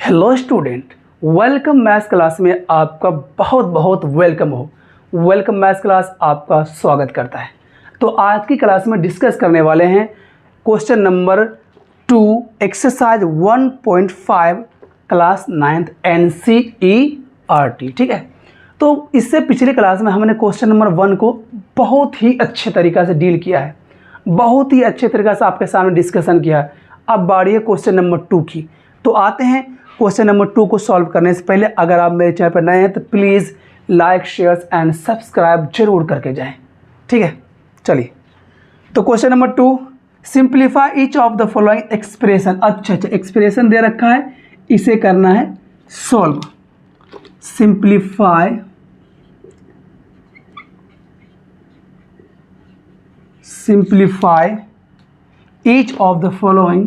Hello student, welcome maths class में आपका बहुत बहुत वेलकम हो। वेलकम मैथ्स क्लास आपका स्वागत करता है। तो आज की क्लास में डिस्कस करने वाले हैं question number 2 exercise 1.5 class 9th NCERT। ठीक है, तो इससे पिछले क्लास में हमने क्वेश्चन नंबर 1 को बहुत ही अच्छे तरीक़ा से डील किया है, बहुत ही अच्छे तरीक़े से आपके सामने डिस्कशन किया है। अब बारी है क्वेश्चन नंबर 2 की। तो आते हैं क्वेश्चन नंबर 2 को सॉल्व करने से पहले अगर आप मेरे चैनल पर नए हैं तो please like share and subscribe जरूर करके जाएं। ठीक है, चलिए। तो question number 2, simplify each of the following expression. अच्छा, एक्सप्रेशन दे रखा है, इसे करना है solve. Simplify each of the following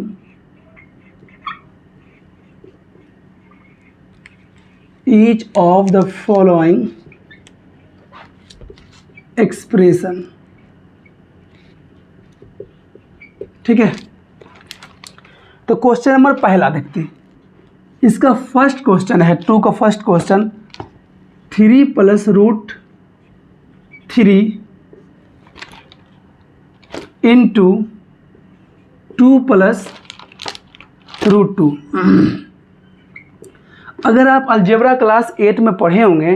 expression. ठीक है, तो क्वेश्चन नंबर पहला देखते हैं। इसका फर्स्ट क्वेश्चन है 2 का फर्स्ट क्वेश्चन, 3 + √3 इंटू 2 + √2। अगर आप अलजेब्रा क्लास 8 में पढ़े होंगे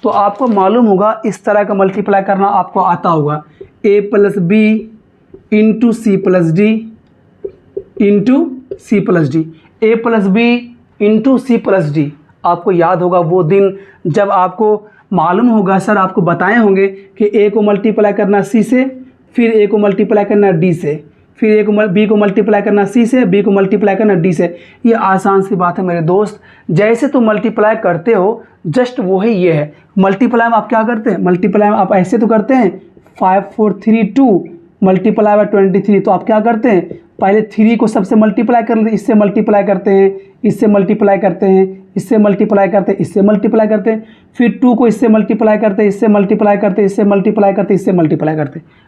तो आपको मालूम होगा इस तरह का मल्टीप्लाई करना आपको आता होगा। a + b into c + d into c + d, a + b into c + d। आपको याद होगा वो दिन जब आपको मालूम होगा, सर आपको बताए होंगे कि a को मल्टीप्लाई करना c से, फिर a को मल्टीप्लाई करना d से, फिर b को मल्टीप्लाई करना c से, b को मल्टीप्लाई करना d से। ये आसान सी बात है मेरे दोस्त, जैसे तुम मल्टीप्लाई करते हो जस्ट वही ये है। मल्टीप्लाई में आप क्या करते हैं, मल्टीप्लाई में आप ऐसे तो करते हैं 5 4 3 2 मल्टीप्लाई बाय 23। तो आप क्या करते हैं, पहले 3 को सबसे मल्टीप्लाई कर लेते हैं, इससे मल्टीप्लाई करते हैं, इससे मल्टीप्लाई करते हैं, इससे मल्टीप्लाई करते हैं, इससे मल्टीप्लाई करते हैं, फिर 2 को इससे मल्टीप्लाई करते हैं, इससे मल्टीप्लाई करते हैं, इससे मल्टीप्लाई करते हैं, इससे मल्टीप्लाई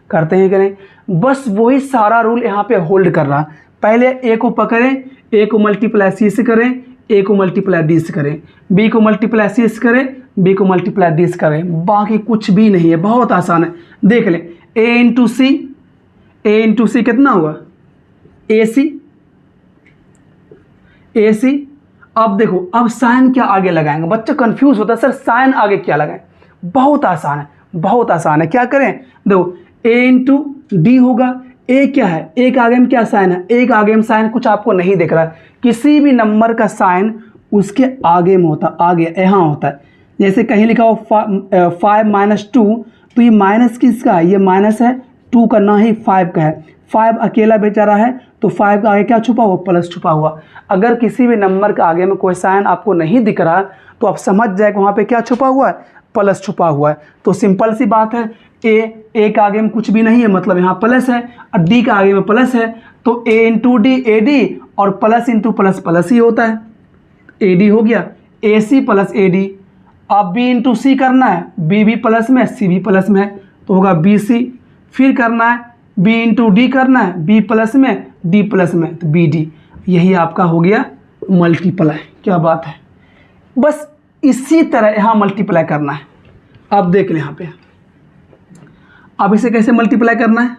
करते हैं कि नहीं। बस वही सारा रूल यहाँ पे होल्ड कर रहा। पहले a को पकड़ें, a को मल्टीप्लाई c से करें, a को मल्टीप्लाई d से करें, b को मल्टीप्लाई c से करें, b को मल्टीप्लाई d से करें, बाकी कुछ भी नहीं है, बहुत आसान है। देख लें, a इंटू सी कितना होगा, AC। अब देखो, अब साइन क्या आगे लगाएंगे, बच्चा कंफ्यूज होता है, सर साइन आगे क्या लगाएं। बहुत आसान है, बहुत आसान है। क्या करें, देखो a इंटू डी होगा, a क्या है, a के आगे में क्या साइन है, a के आगे में साइन कुछ आपको नहीं दिख रहा है। किसी भी नंबर का साइन उसके आगे में होता, आगे यहाँ होता है। जैसे कहीं लिखा हो 5 - 2, तो ये माइनस किसका है, ये माइनस है 2 का, ना ही 5 का है। 5 अकेला बेचारा है तो 5 का आगे क्या छुपा हुआ, प्लस छुपा हुआ। अगर किसी भी नंबर के आगे में कोई साइन आपको नहीं दिख रहा तो आप समझ जाए कि वहाँ पे क्या छुपा हुआ है, प्लस छुपा हुआ है। तो सिंपल सी बात है, ए के आगे में कुछ भी नहीं है, मतलब यहाँ प्लस है, और डी के आगे में प्लस है, तो a इंटू डी AD, और प्लस इंटू प्लस प्लस ही होता है, AD हो गया, AC + AD। अब b इंटू सी करना है, b भी प्लस में, c भी प्लस में है, तो होगा BC। फिर करना है b इंटू डी करना है, b प्लस में, d प्लस में, तो BD। यही आपका हो गया मल्टीप्लाई। क्या बात है, बस इसी तरह यहाँ मल्टीप्लाई करना है। अब देख लें यहाँ पे, अब इसे कैसे मल्टीप्लाई करना है,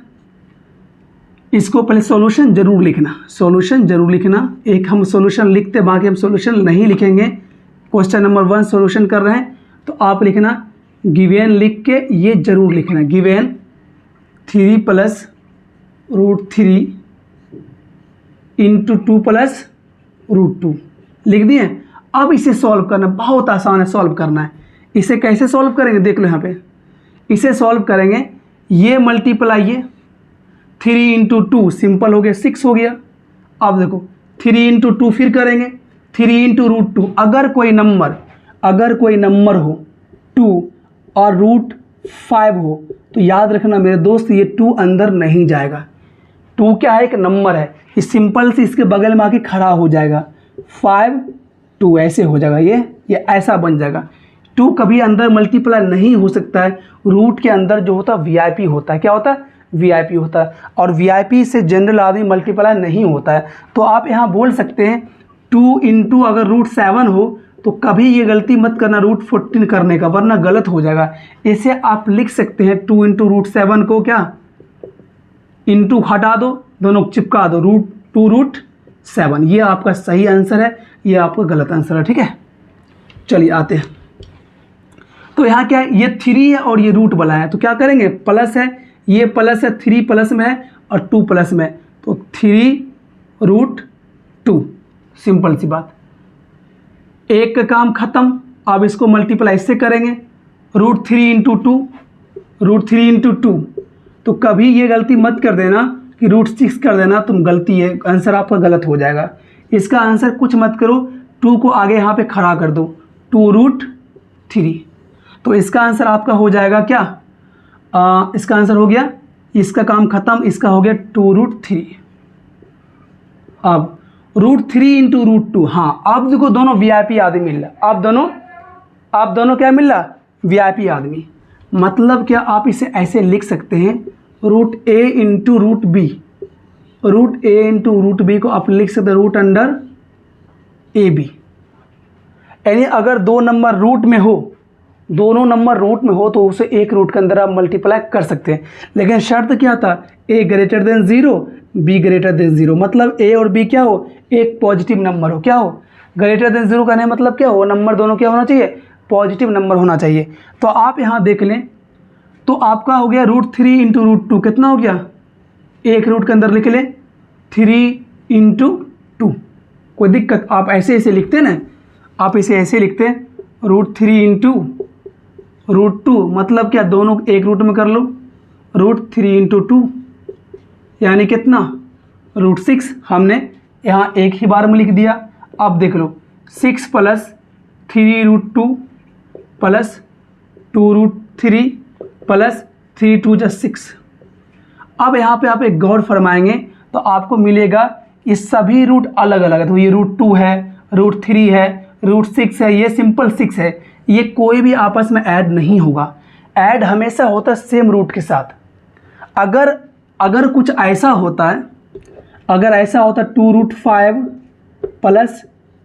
इसको पहले सॉल्यूशन जरूर लिखना, सॉल्यूशन जरूर लिखना। एक हम सॉल्यूशन लिखते, बाकी हम सॉल्यूशन नहीं लिखेंगे। क्वेश्चन नंबर 1 सॉल्यूशन कर रहे हैं तो आप लिखना गिवेन, लिख के ये जरूर लिखना, गिवेन 3 + √3 इंटू 2 + √2 लिख दिए। अब इसे सॉल्व करना बहुत आसान है, सॉल्व करना है। इसे कैसे सॉल्व करेंगे, देख लो यहाँ पे। इसे सॉल्व करेंगे, ये मल्टीप्लाई ये 3 इंटू 2 सिंपल हो गया, 6 हो गया। अब देखो 3 इंटू 2 फिर करेंगे 3 इंटू √2। अगर कोई नंबर हो 2 और √5 हो तो याद रखना मेरे दोस्त, ये 2 अंदर नहीं जाएगा। 2 क्या है, एक नंबर है, ये सिंपल से इसके बगल में आके खड़ा हो जाएगा, 5 2 ऐसे हो जाएगा, ये ऐसा बन जाएगा। 2 कभी अंदर मल्टीप्लाई नहीं हो सकता है। रूट के अंदर जो होता है VIP होता है, क्या होता है, VIP होता है, और VIP से जनरल आदमी मल्टीप्लाई नहीं होता है। तो आप यहाँ बोल सकते हैं 2 इंटू अगर √7 हो तो कभी ये गलती मत करना √14 करने का, वरना गलत हो जाएगा। इसे आप लिख सकते हैं 2 इंटू √7 को क्या इंटू हटा दो, दोनों चिपका दो, √2√7। ये आपका सही आंसर है, ये आपका गलत आंसर है। ठीक है, चलिए आते हैं। तो यहाँ क्या है, ये 3 है और ये रूट वाला है, तो क्या करेंगे, प्लस है, ये प्लस है, 3 प्लस में है और 2 प्लस में है, तो 3√2। सिंपल सी बात, एक का काम खत्म। अब इसको मल्टीप्लाई इससे करेंगे, √3 इंटू 2, √3 इंटू 2। तो कभी ये गलती मत कर देना कि √6 कर देना, तुम गलती है, आंसर आपका गलत हो जाएगा। इसका आंसर कुछ मत करो, 2 को आगे यहाँ पे खड़ा कर दो, 2√3। तो इसका आंसर आपका हो जाएगा क्या, इसका आंसर हो गया, इसका काम खत्म, इसका हो गया 2√3। अब √3 इंटू √2, हाँ अब देखो दोनों VIP आदमी मिल रहा, आप दोनों क्या मिल रहा, VIP आदमी। मतलब क्या, आप इसे ऐसे लिख सकते हैं √a into √b, √a into √b को आप लिख सकते हैं √AB। यानी अगर दो नंबर रूट में हो, दोनों नंबर रूट में हो तो उसे एक रूट के अंदर आप मल्टीप्लाई कर सकते हैं। लेकिन शर्त क्या था, a greater than 0, b greater than 0। मतलब a और b क्या हो, एक पॉजिटिव नंबर हो, क्या हो, ग्रेटर देन 0 कहने मतलब क्या हो, नंबर दोनों क्या होना चाहिए, पॉजिटिव नंबर होना चाहिए। तो आप यहाँ देख लें, तो आपका हो गया √3 इंटू √2, कितना हो गया, एक रूट के अंदर लिख लें 3 इंटू 2। कोई दिक्कत, आप ऐसे ऐसे लिखते हैं ना, आप इसे ऐसे लिखते हैं √3 इंटू √2, मतलब क्या, दोनों एक रूट में कर लो, √3 इंटू 2 यानी कितना, √6। हमने यहाँ एक ही बार में लिख दिया। अब देख लो 6 प्लस 3√2 प्लस 2√3 प्लस 3 2 जा 6। अब यहाँ पे आप एक गौर फरमाएंगे तो आपको मिलेगा ये सभी रूट अलग अलग है। तो ये √2 है, √3 है, √6 है, ये सिंपल 6 है, ये कोई भी आपस में ऐड नहीं होगा। ऐड हमेशा होता है सेम रूट के साथ। अगर कुछ ऐसा होता है, अगर ऐसा होता 2√5 प्लस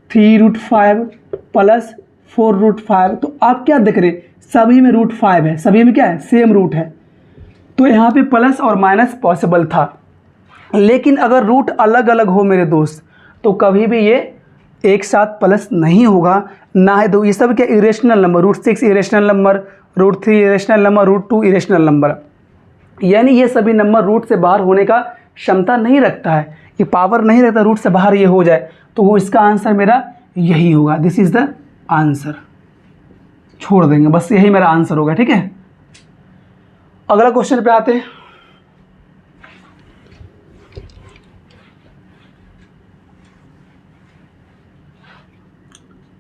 3√5 प्लस 4√5, तो आप क्या देख रहे हैं, सभी में √5 है, सभी में क्या है, सेम रूट है। तो यहाँ पे प्लस और माइनस पॉसिबल था। लेकिन अगर रूट अलग अलग हो मेरे दोस्त, तो कभी भी ये एक साथ प्लस नहीं होगा ना है। तो ये सब क्या, irrational number, √6 irrational number, √3 irrational number, √2 irrational number, यानी ये सभी नंबर रूट से बाहर होने का क्षमता नहीं रखता है, ये पावर नहीं रखता रूट से बाहर ये हो जाए। तो वो इसका आंसर मेरा यही होगा, दिस इज़ द आंसर। छोड़ देंगे, बस यही मेरा आंसर होगा। ठीक है, अगला क्वेश्चन पे आते हैं।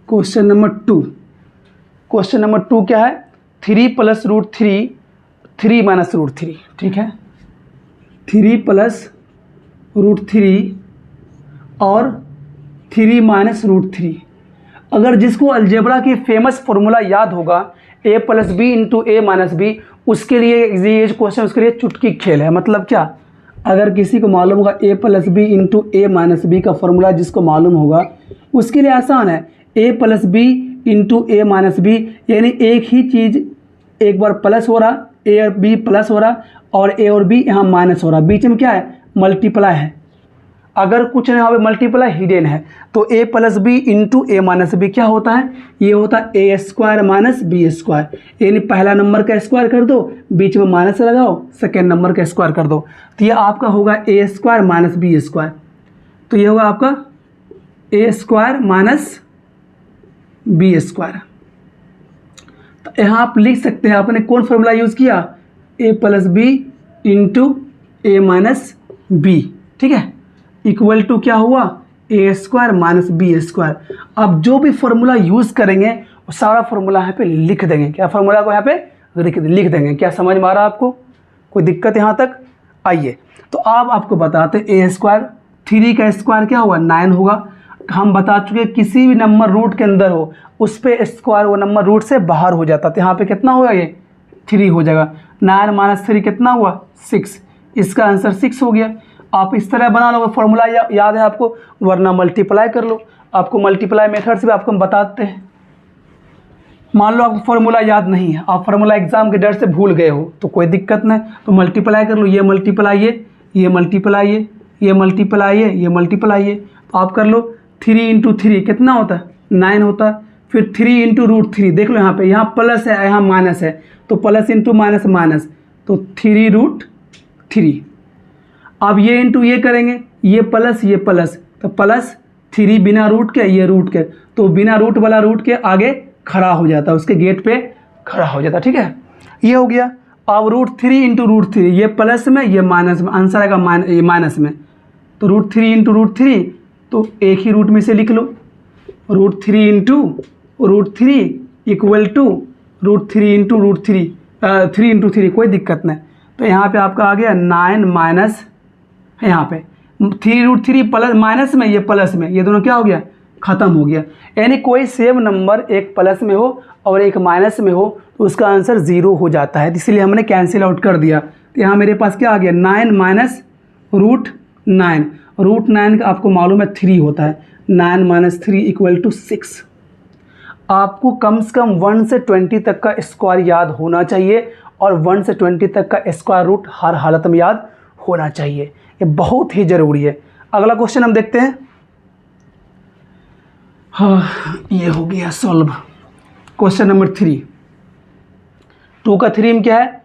Question number 2। क्वेश्चन नंबर 2 क्या है, 3 प्लस √3, 3 माइनस √3। ठीक है, 3 प्लस √3 और 3 माइनस √3। अगर जिसको अलजेब्रा की फेमस फॉर्मूला याद होगा, a plus B into A minus B, उसके लिए ये क्वेश्चन उसके लिए चुटकी खेल है। मतलब क्या, अगर किसी को मालूम होगा a plus B into A minus B का फॉर्मूला जिसको मालूम होगा, उसके लिए आसान है, a plus B into A minus B, यानी एक ही चीज़ एक बार प्लस हो रहा, a और b प्लस हो रहा और a और b यहाँ माइनस हो रहा, बीच में क्या है, मल्टीप्लाई है। अगर कुछ नहीं यहाँ मल्टीप्लाई हिडन है, तो a plus B into A minus B क्या होता है, ये होता है a square minus B square. यानी पहला नंबर का स्क्वायर कर दो, बीच में माइनस लगाओ, सेकेंड नंबर का स्क्वायर कर दो, तो ये आपका होगा a square minus B square. तो ये होगा आपका a square minus B square. तो यहाँ आप लिख सकते हैं, आपने कौन फॉर्मूला यूज़ किया, a plus B into A minus B. ठीक है, इक्वल टू क्या हुआ, a square minus B square. अब जो भी फॉर्मूला यूज़ करेंगे वो सारा फॉर्मूला यहाँ पे लिख देंगे। क्या फॉर्मूला को यहाँ पे लिख देंगे। क्या समझ में आ रहा है आपको, कोई दिक्कत यहाँ तक? आइए तो अब आपको बताते हैं, a स्क्वायर 3 का स्क्वायर क्या होगा, 9 होगा। हम बता चुके किसी भी नंबर रूट के अंदर हो उस पर स्क्वायर वो नंबर रूट से बाहर हो जाता, तो यहाँ पे कितना होगा, ये 3 हो जाएगा। 9 माइनस 3 कितना हुआ, 6। इसका आंसर 6 हो गया। आप इस तरह बना लो, फॉर्मूला याद है आपको, वरना मल्टीप्लाई कर लो। आपको मल्टीप्लाई मेथड से भी आपको हम बताते हैं। मान लो आपको फार्मूला याद नहीं है, आप फार्मूला एग्जाम के डर से भूल गए हो तो कोई दिक्कत नहीं, तो मल्टीप्लाई कर लो, ये मल्टीप्लाई ये मल्टीप्लाई ये मल्टीप्लाई ये मल्टीप्लाई ये, तो आप कर लो 3 इंटू 3 कितना होता है 9 होता है। फिर 3 इंटू √3 देख लो यहाँ पे, यहाँ प्लस है यहाँ माइनस है, तो प्लस इंटू माइनस माइनस, तो 3√3। अब ये इंटू ये करेंगे, ये प्लस तो प्लस 3 बिना रूट के, ये रूट के, तो बिना रूट वाला रूट के आगे खड़ा हो जाता है, उसके गेट पे खड़ा हो जाता है। ठीक है, ये हो गया। अब √3 इंटू √3, ये प्लस में ये माइनस में, आंसर आएगा माइनस में, तो √3 इंटू √3, तो एक ही रूट में से लिख लो, √3 into √3 equal to √3 into √3, 3 into 3, कोई दिक्कत नहीं। तो यहाँ पे आपका आ गया 9 माइनस, यहाँ पे 3√3 प्लस माइनस में, ये प्लस में, ये दोनों क्या हो गया ख़त्म हो गया। यानी कोई सेम नंबर एक प्लस में हो और एक माइनस में हो तो उसका आंसर 0 हो जाता है, इसलिए हमने कैंसिल आउट कर दिया। तो यहाँ मेरे पास क्या आ गया 9 माइनस √9, √9 का आपको मालूम है 3 होता है, 9 माइनस 3 इक्वल टू 6। आपको कम से कम 1 से 20 तक का स्क्वायर याद होना चाहिए और 1 से 20 तक का स्क्वायर रूट हर हालत में याद होना चाहिए, ये बहुत ही ज़रूरी है। अगला क्वेश्चन हम देखते हैं। हाँ, ये हो गया सॉल्व। क्वेश्चन नंबर 3, 2 का 3 में क्या है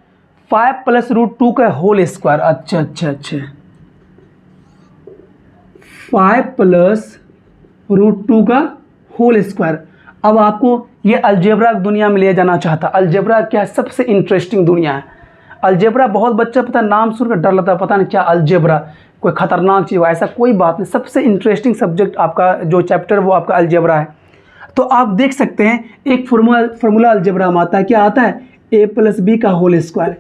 5 प्लस √2 का होल स्क्वायर। अच्छा 5 प्लस √2 का होल स्क्वायर। अब आपको ये अलजेब्रा दुनिया में ले जाना चाहता। अलजेब्रा क्या है, सबसे इंटरेस्टिंग दुनिया है। अलजेब्रा बहुत बच्चा पता नाम सुनकर डर लगता है, पता नहीं क्या अलजेब्रा, कोई ख़तरनाक चीज़ हो, ऐसा कोई बात नहीं। सबसे इंटरेस्टिंग सब्जेक्ट आपका जो चैप्टर वो आपका अलजेब्रा है। तो आप देख सकते हैं एक फार्मूला अलजेब्रा में आता है, क्या आता है a प्लस बी का whole square.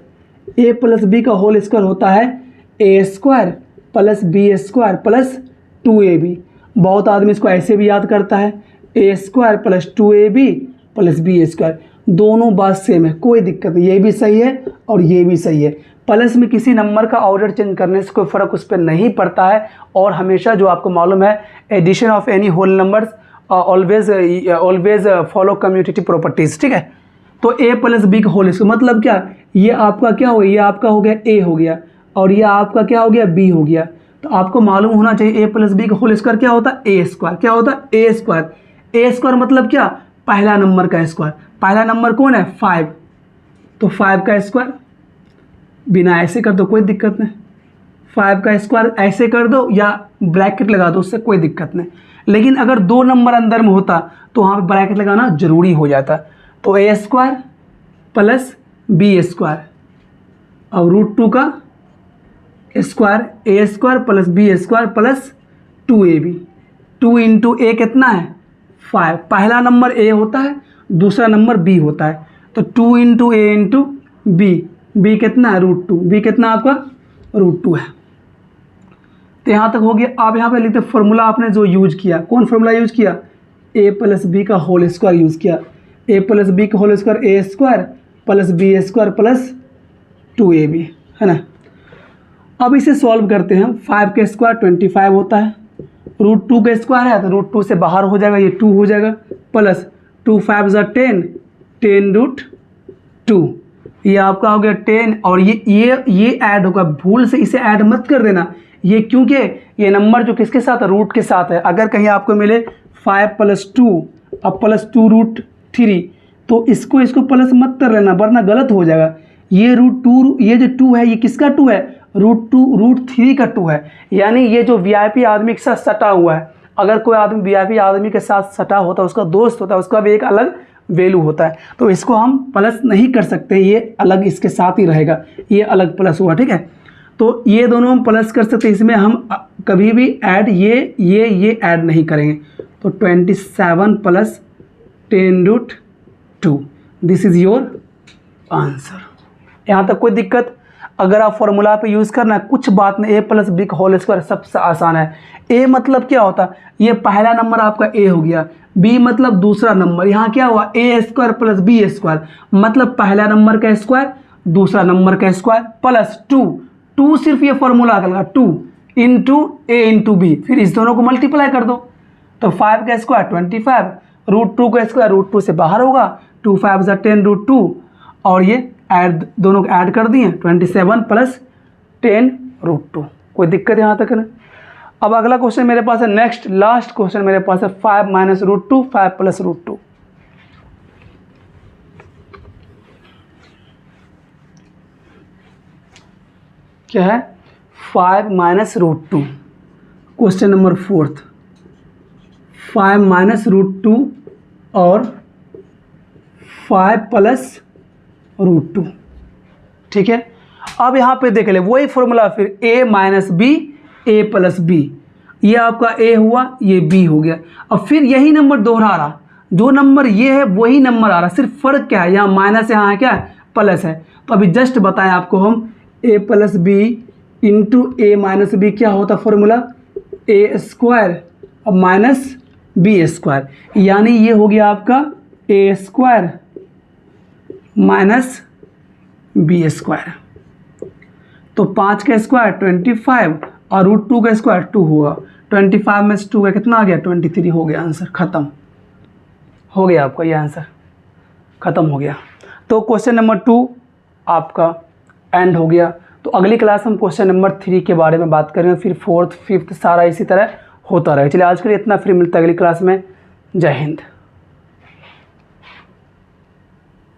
a plus B का होल स्क्वायर होता है a square plus B square plus 2ab। बहुत आदमी इसको ऐसे भी याद करता है a square plus 2ab plus B square, दोनों बात सेम है, कोई दिक्कत नहीं, ये भी सही है और ये भी सही है। प्लस में किसी नंबर का ऑर्डर चेंज करने से कोई फ़र्क उस पर नहीं पड़ता है, और हमेशा जो आपको मालूम है addition of any whole numbers always follow commutative properties. ठीक है, तो a प्लस बी का होल स्क्वायर मतलब क्या, ये आपका क्या हो गया, ये आपका हो गया a हो गया और ये आपका क्या हो गया b हो गया। तो आपको मालूम होना चाहिए a प्लस बी का होल स्क्वायर क्या होता है a स्क्वायर, क्या होता है a स्क्वायर। a स्क्वायर मतलब क्या, पहला नंबर का स्क्वायर। पहला नंबर कौन है 5, तो 5 का स्क्वायर, बिना ऐसे कर दो कोई दिक्कत नहीं, 5 का स्क्वायर ऐसे कर दो या ब्रैकेट लगा दो, उससे कोई दिक्कत नहीं। लेकिन अगर 2 नंबर अंदर में होता तो वहाँ पे ब्रैकेट लगाना जरूरी हो जाता। तो a square plus B square, अब √2 का square, a square plus B square plus 2ab। 2 into a कितना है 5, पहला नंबर a होता है, दूसरा नंबर b होता है, तो 2 इंटू a इंटू b कितना है √2, b कितना आपका √2 है। तो यहाँ तक हो गया। आप यहाँ पे लिखते फार्मूला आपने जो यूज किया, कौन फार्मूला यूज किया, a प्लस बी का होल स्क्वायर यूज़ किया। a प्लस बी का whole square a square plus B square plus 2ab है ना। अब इसे सॉल्व करते हैं। 5 का स्क्वायर 25 होता है, √2 का स्क्वायर है तो √2 से बाहर हो जाएगा, ये 2 हो जाएगा, प्लस 2 5 ज़ा 10, 10√2, ये आपका हो गया 10 और ये ऐड होगा, भूल से इसे ऐड मत कर देना ये, क्योंकि ये नंबर जो किसके साथ है रूट के साथ है। अगर कहीं आपको मिले 5 प्लस 2 अब प्लस 2√3 तो इसको प्लस मत कर लेना वरना गलत हो जाएगा। ये √2, ये जो 2 है ये किसका 2 है, √3 का 2 है, यानी ये जो वीआईपी आदमी के साथ सटा हुआ है। अगर कोई आदमी वीआईपी आदमी के साथ सटा होता है, उसका दोस्त होता है, उसका भी एक अलग वैल्यू होता है, तो इसको हम प्लस नहीं कर सकते, ये अलग इसके साथ ही रहेगा, ये अलग प्लस हुआ। ठीक है, तो ये दोनों हम प्लस कर सकते, इसमें हम कभी भी ऐड ये ऐड नहीं करेंगे। तो 27 plus 10√2, this is your answer. यहाँ तक कोई दिक्कत? अगर आप फॉर्मूला पे यूज़ करना है कुछ बात नहीं, a प्लस बी का होल स्क्वायर सबसे आसान है। a मतलब क्या होता है, ये पहला नंबर आपका a हो गया, b मतलब दूसरा नंबर, यहाँ क्या हुआ a square plus B square, मतलब पहला नंबर का स्क्वायर दूसरा नंबर का स्क्वायर प्लस 2 सिर्फ ये फॉर्मूला का लगा 2 इंटू a इंटू बी, फिर इस दोनों को मल्टीप्लाई कर दो, तो 5 का स्क्वायर 25, √2 का स्क्वायर √2 से बाहर होगा, 2 5 ज़ा 10 √2, और ये ऐड दोनों को ऐड कर दिए 27 + 10 √2। कोई दिक्कत यहाँ तक ना। अब अगला क्वेश्चन मेरे पास है, नेक्स्ट लास्ट क्वेश्चन मेरे पास है 5 - √2, 5 + √2। क्या है? 5 - √2, क्वेश्चन नंबर 4, 5 - √2 और 5 + √2। ठीक है, अब यहाँ पे देख ले वही फॉर्मूला, फिर a - b, a + b, ये आपका a हुआ, ये b हो गया। अब फिर यही नंबर दोहरा रहा, जो नंबर ये है वही नंबर आ रहा, सिर्फ फर्क क्या है, यहाँ माइनस है, यहाँ क्या है, प्लस है। तो अभी जस्ट बताएं आपको हम, a + b into a - b क्या होता फॉर्मूला, a² अब माइनस b², यानी ये हो गया आपका a² माइनस b²। तो 5 का स्क्वायर 25 और √2 का स्क्वायर 2 हुआ, 25 में से 2 का कितना आ गया, 23 हो गया। आंसर खत्म हो गया, आपका ये आंसर खत्म हो गया। तो क्वेश्चन नंबर 2 आपका एंड हो गया। तो अगली क्लास हम क्वेश्चन नंबर 3 के बारे में बात करेंगे, फिर 4th 5th सारा इसी तरह होता रहे। चलिए आज के लिए इतना, फिर मिलता है अगली क्लास में। जय हिंद।